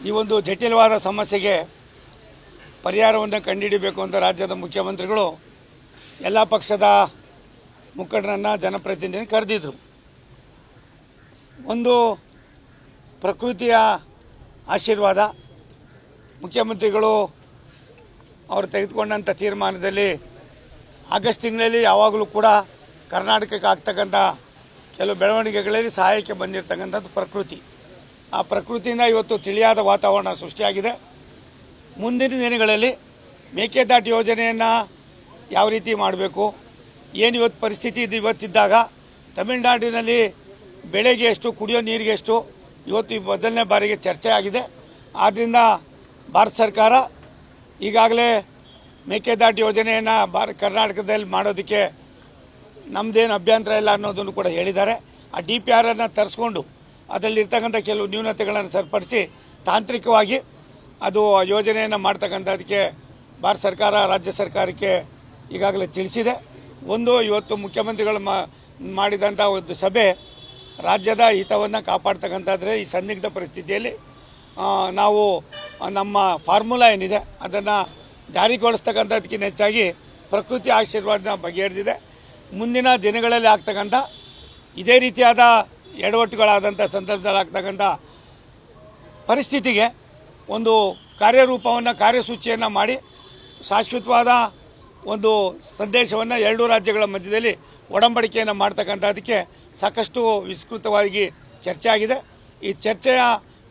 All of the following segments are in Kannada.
ಈ ಒಂದು ಜಟಿಲವಾದ ಸಮಸ್ಯೆಗೆ ಪರಿಹಾರವನ್ನು ಕಂಡುಹಿಡಿಯಬೇಕು ಅಂತ ರಾಜ್ಯದ ಮುಖ್ಯಮಂತ್ರಿಗಳು ಎಲ್ಲ ಪಕ್ಷದ ಮುಖಂಡರನ್ನು ಜನಪ್ರತಿನಿಧಿಯನ್ನು ಕರೆದಿದ್ದರು. ಒಂದು ಪ್ರಕೃತಿಯ ಆಶೀರ್ವಾದ, ಮುಖ್ಯಮಂತ್ರಿಗಳು ಅವರು ತೆಗೆದುಕೊಂಡಂಥ ತೀರ್ಮಾನದಲ್ಲಿ ಆಗಸ್ಟ್ ತಿಂಗಳಲ್ಲಿ ಯಾವಾಗಲೂ ಕೂಡ ಕರ್ನಾಟಕಕ್ಕೆ ಆಗ್ತಕ್ಕಂಥ ಕೆಲವು ಬೆಳವಣಿಗೆಗಳಲ್ಲಿ ಸಹಾಯಕ್ಕೆ ಬಂದಿರತಕ್ಕಂಥದ್ದು ಪ್ರಕೃತಿ. ಆ ಪ್ರಕೃತಿಯಿಂದ ಇವತ್ತು ತಿಳಿಯಾದ ವಾತಾವರಣ ಸೃಷ್ಟಿಯಾಗಿದೆ. ಮುಂದಿನ ದಿನಗಳಲ್ಲಿ ಮೇಕೆದಾಟು ಯೋಜನೆಯನ್ನು ಯಾವ ರೀತಿ ಮಾಡಬೇಕು, ಏನು ಇವತ್ತು ಪರಿಸ್ಥಿತಿ ಇವತ್ತಿದ್ದಾಗ ತಮಿಳುನಾಡಿನಲ್ಲಿ ಬೆಳೆಗೆ ಎಷ್ಟು, ಕುಡಿಯೋ ನೀರಿಗೆ ಎಷ್ಟು, ಇವತ್ತು ಈ ಮೊದಲನೇ ಬಾರಿಗೆ ಚರ್ಚೆ ಆಗಿದೆ. ಆದ್ದರಿಂದ ಭಾರತ ಸರ್ಕಾರ ಈಗಾಗಲೇ ಮೇಕೆದಾಟು ಯೋಜನೆಯನ್ನು ಕರ್ನಾಟಕದಲ್ಲಿ ಮಾಡೋದಕ್ಕೆ ನಮ್ಮದೇನು ಅಭ್ಯಂತರ ಇಲ್ಲ ಅನ್ನೋದನ್ನು ಕೂಡ ಹೇಳಿದ್ದಾರೆ. ಆ DPR ಅನ್ನು ತರಿಸ್ಕೊಂಡು ಅದರಲ್ಲಿರ್ತಕ್ಕಂಥ ಕೆಲವು ನ್ಯೂನತೆಗಳನ್ನು ಸರಿಪಡಿಸಿ ತಾಂತ್ರಿಕವಾಗಿ ಅದು ಯೋಜನೆಯನ್ನು ಮಾಡ್ತಕ್ಕಂಥದಕ್ಕೆ ಭಾರತ ಸರ್ಕಾರ ರಾಜ್ಯ ಸರ್ಕಾರಕ್ಕೆ ಈಗಾಗಲೇ ತಿಳಿಸಿದೆ. ಒಂದು ಇವತ್ತು ಮುಖ್ಯಮಂತ್ರಿಗಳು ಮಾಡಿದಂಥ ಒಂದು ಸಭೆ ರಾಜ್ಯದ ಹಿತವನ್ನು ಕಾಪಾಡ್ತಕ್ಕಂಥದ್ರೆ ಈ ಸಂದಿಗ್ಧ ಪರಿಸ್ಥಿತಿಯಲ್ಲಿ ನಾವು ನಮ್ಮ ಫಾರ್ಮುಲಾ ಏನಿದೆ ಅದನ್ನು ಜಾರಿಗೊಳಿಸ್ತಕ್ಕಂಥದಕ್ಕಿಂತ ಹೆಚ್ಚಾಗಿ ಪ್ರಕೃತಿ ಆಶೀರ್ವಾದನ ಬಗೆಹರಿದಿದೆ. ಮುಂದಿನ ದಿನಗಳಲ್ಲಿ ಆಗ್ತಕ್ಕಂಥ ಇದೇ ರೀತಿಯಾದ ಎಡವಟ್ಟುಗಳಾದಂಥ ಸಂದರ್ಭದಲ್ಲಿ ಆಗ್ತಕ್ಕಂಥ ಪರಿಸ್ಥಿತಿಗೆ ಒಂದು ಕಾರ್ಯರೂಪವನ್ನು, ಕಾರ್ಯಸೂಚಿಯನ್ನು ಮಾಡಿ ಶಾಶ್ವತವಾದ ಒಂದು ಸಂದೇಶವನ್ನು ಎರಡೂ ರಾಜ್ಯಗಳ ಮಧ್ಯದಲ್ಲಿ ಒಡಂಬಡಿಕೆಯನ್ನು ಮಾಡ್ತಕ್ಕಂಥದಕ್ಕೆ ಸಾಕಷ್ಟು ವಿಸ್ತೃತವಾಗಿ ಚರ್ಚೆ ಆಗಿದೆ. ಈ ಚರ್ಚೆಯ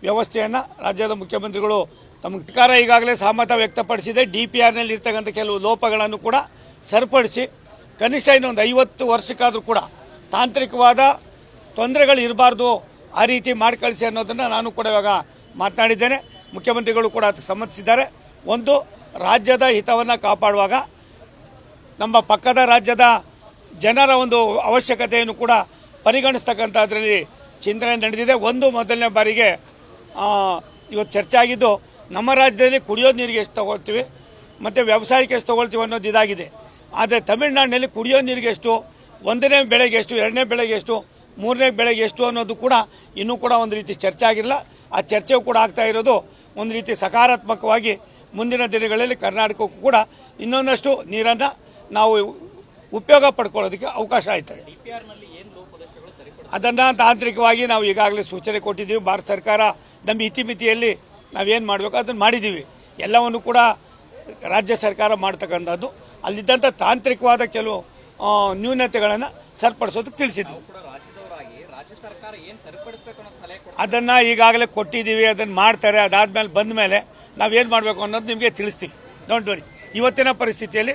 ವ್ಯವಸ್ಥೆಯನ್ನು ರಾಜ್ಯದ ಮುಖ್ಯಮಂತ್ರಿಗಳು ತಮ್ಮ ಸರ್ಕಾರ ಈಗಾಗಲೇ ಸಹಮತ ವ್ಯಕ್ತಪಡಿಸಿದೆ. DPRನಲ್ಲಿ ಇರ್ತಕ್ಕಂಥ ಕೆಲವು ಲೋಪಗಳನ್ನು ಕೂಡ ಸರಿಪಡಿಸಿ ಕನಿಷ್ಠ ಇನ್ನೊಂದು 50 ವರ್ಷಕ್ಕಾದರೂ ಕೂಡ ತಾಂತ್ರಿಕವಾದ ತೊಂದರೆಗಳು ಇರಬಾರ್ದು, ಆ ರೀತಿ ಮಾಡಿ ಕಳಿಸಿ ಅನ್ನೋದನ್ನು ನಾನು ಕೂಡ ಇವಾಗ ಮಾತನಾಡಿದ್ದೇನೆ. ಮುಖ್ಯಮಂತ್ರಿಗಳು ಕೂಡ ಅದಕ್ಕೆ ಸಮ್ಮತಿಸಿದ್ದಾರೆ. ಒಂದು ರಾಜ್ಯದ ಹಿತವನ್ನು ಕಾಪಾಡುವಾಗ ನಮ್ಮ ಪಕ್ಕದ ರಾಜ್ಯದ ಜನರ ಒಂದು ಅವಶ್ಯಕತೆಯನ್ನು ಕೂಡ ಪರಿಗಣಿಸ್ತಕ್ಕಂಥದ್ರಲ್ಲಿ ಚಿಂತನೆ ನಡೆದಿದೆ. ಒಂದು ಮೊದಲನೇ ಬಾರಿಗೆ ಇವತ್ತು ಚರ್ಚೆ ಆಗಿದ್ದು ನಮ್ಮ ರಾಜ್ಯದಲ್ಲಿ ಕುಡಿಯೋ ನೀರಿಗೆ ಎಷ್ಟು ತಗೊಳ್ತೀವಿ ಮತ್ತು ವ್ಯವಸಾಯಕ್ಕೆ ಎಷ್ಟು ತೊಗೊಳ್ತೀವಿ ಅನ್ನೋದು ಇದಾಗಿದೆ. ಆದರೆ ತಮಿಳುನಾಡಿನಲ್ಲಿ ಕುಡಿಯೋ ನೀರಿಗೆ ಎಷ್ಟು, ಒಂದನೇ ಬೆಳೆಗೆ ಎಷ್ಟು, ಎರಡನೇ ಬೆಳೆಗೆ ಎಷ್ಟು, ಮೂರನೇ ಬೆಳೆಗೆ ಎಷ್ಟು ಅನ್ನೋದು ಕೂಡ ಇನ್ನೂ ಕೂಡ ಒಂದು ರೀತಿ ಚರ್ಚೆ ಆಗಿಲ್ಲ. ಆ ಚರ್ಚೆಯೂ ಕೂಡ ಆಗ್ತಾ ಇರೋದು ಒಂದು ರೀತಿ ಸಕಾರಾತ್ಮಕವಾಗಿ ಮುಂದಿನ ದಿನಗಳಲ್ಲಿ ಕರ್ನಾಟಕಕ್ಕೂ ಕೂಡ ಇನ್ನೊಂದಷ್ಟು ನೀರನ್ನು ನಾವು ಉಪಯೋಗ ಪಡ್ಕೊಳ್ಳೋದಕ್ಕೆ ಅವಕಾಶ ಆಯ್ತದೆ. ಅದನ್ನು ತಾಂತ್ರಿಕವಾಗಿ ನಾವು ಈಗಾಗಲೇ ಸೂಚನೆ ಕೊಟ್ಟಿದ್ದೀವಿ. ಭಾರತ ಸರ್ಕಾರ ನಮ್ಮ ಇತಿಮಿತಿಯಲ್ಲಿ ನಾವೇನು ಮಾಡಬೇಕು ಅದನ್ನು ಮಾಡಿದ್ದೀವಿ. ಎಲ್ಲವನ್ನು ಕೂಡ ರಾಜ್ಯ ಸರ್ಕಾರ ಮಾಡ್ತಕ್ಕಂಥದ್ದು ಅಲ್ಲಿದ್ದಂಥ ತಾಂತ್ರಿಕವಾದ ಕೆಲವು ನ್ಯೂನತೆಗಳನ್ನು ಸರಿಪಡಿಸೋದಕ್ಕೆ ತಿಳಿಸಿದ್ವು. ಅದನ್ನು ಈಗಾಗಲೇ ಕೊಟ್ಟಿದ್ದೀವಿ, ಅದನ್ನು ಮಾಡ್ತಾರೆ. ಅದಾದಮೇಲೆ ಬಂದ ಮೇಲೆ ನಾವೇನು ಮಾಡಬೇಕು ಅನ್ನೋದು ನಿಮಗೆ ತಿಳಿಸ್ತೀವಿ. ನೋಡಿ, ಇವತ್ತಿನ ಪರಿಸ್ಥಿತಿಯಲ್ಲಿ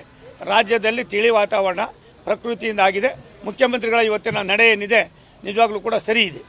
ರಾಜ್ಯದಲ್ಲಿ ತಿಳಿ ವಾತಾವರಣ ಪ್ರಕೃತಿಯಿಂದ ಆಗಿದೆ. ಮುಖ್ಯಮಂತ್ರಿಗಳ ಇವತ್ತಿನ ನಡೆ ಏನಿದೆ ನಿಜವಾಗ್ಲೂ ಕೂಡ ಸರಿ ಇದೆ.